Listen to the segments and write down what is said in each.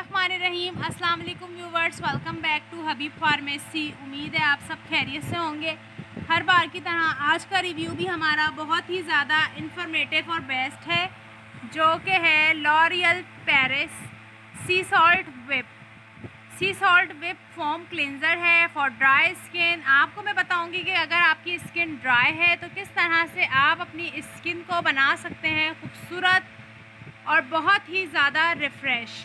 बिस्मिल्लाहिर्रहमानिर्रहीम। अस्सलाम वालेकुम viewers, welcome back to Habib pharmacy. उम्मीद है आप सब खैरियत से होंगे। हर बार की तरह आज का रिव्यू भी हमारा बहुत ही ज़्यादा इंफॉर्मेटिव और बेस्ट है, जो कि है लॉरियल पेरिस सी सॉल्ट विप फोम क्लिनज़र है फॉर ड्राई स्किन। आपको मैं बताऊंगी कि अगर आपकी स्किन ड्राई है तो किस तरह से आप अपनी स्किन को बना सकते हैं खूबसूरत और बहुत ही ज़्यादा रिफ़्रेश।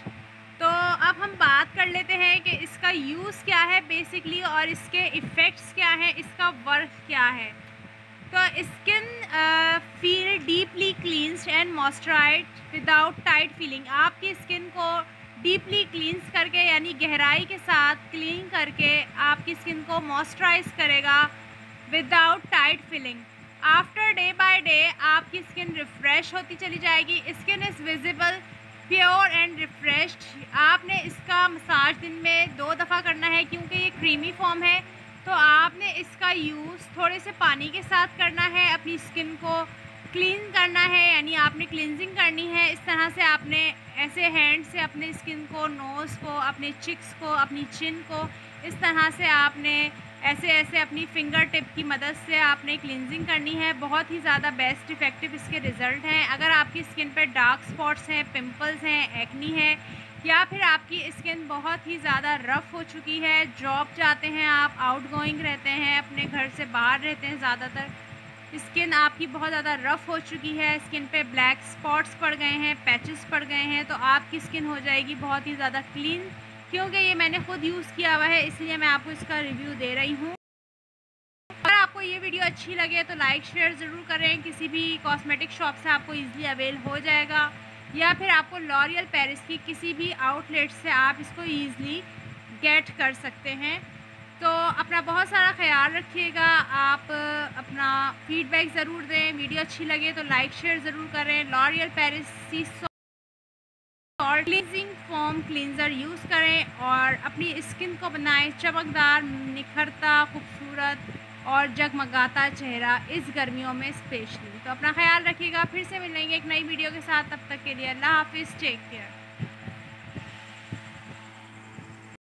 तो अब हम बात कर लेते हैं कि इसका यूज़ क्या है बेसिकली, और इसके इफ़ेक्ट्स क्या हैं, इसका वर्क क्या है। तो skin feel deeply cleansed and moisturised without tight feeling. आपकी स्किन को डीपली क्लींस करके यानी गहराई के साथ क्लीन करके आपकी स्किन को मॉइस्चराइज करेगा without tight feeling. After day by day आपकी स्किन रिफ़्रेश होती चली जाएगी। Skin is visible, pure and refreshed. आपने इसका मसाज दिन में 2 दफ़ा करना है, क्योंकि ये क्रीमी फॉर्म है। तो आपने इसका यूज़ थोड़े से पानी के साथ करना है, अपनी स्किन को क्लीन करना है, यानी आपने क्लिनजिंग करनी है। इस तरह से आपने ऐसे हैंड से अपने स्किन को, नोज़ को, अपने चिक्स को, अपनी चिन को इस तरह से आपने ऐसे अपनी फिंगर टिप की मदद से आपने क्लिनजिंग करनी है। बहुत ही ज़्यादा बेस्ट इफ़ेक्टिव इसके रिज़ल्ट हैं। अगर आपकी स्किन पर डार्क स्पॉट्स हैं, पिंपल्स हैं, एक्नी है, या फिर आपकी स्किन बहुत ही ज़्यादा रफ़ हो चुकी है, जॉब जाते हैं आप, आउटगोइंग रहते हैं, अपने घर से बाहर रहते हैं ज़्यादातर, स्किन आपकी बहुत ज़्यादा रफ़ हो चुकी है, स्किन पे ब्लैक स्पॉट्स पड़ गए हैं, पैचेस पड़ गए हैं, तो आपकी स्किन हो जाएगी बहुत ही ज़्यादा क्लीन। क्योंकि ये मैंने ख़ुद यूज़ किया हुआ है, इसलिए मैं आपको इसका रिव्यू दे रही हूँ। अगर आपको ये वीडियो अच्छी लगे तो लाइक शेयर ज़रूर करें। किसी भी कॉस्मेटिक शॉप से आपको ईज़िली अवेल हो जाएगा, या फिर आपको लॉरियल पेरिस की किसी भी आउटलेट से आप इसको ईज़िली गेट कर सकते हैं। तो अपना बहुत सारा ख्याल रखिएगा। आप अपना फीडबैक ज़रूर दें। वीडियो अच्छी लगे तो लाइक शेयर ज़रूर करें। लॉरियल पेरिस सी salt cleansing foam cleanser use करें और अपनी स्किन को बनाएं चमकदार, निखरता, खूबसूरत और जगमगाता चेहरा इस गर्मियों में स्पेशली। तो अपना ख्याल रखिएगा। फिर से मिलेंगे एक नई वीडियो के साथ। तब तक के लिए अल्लाह हाफिज़, टेक केयर।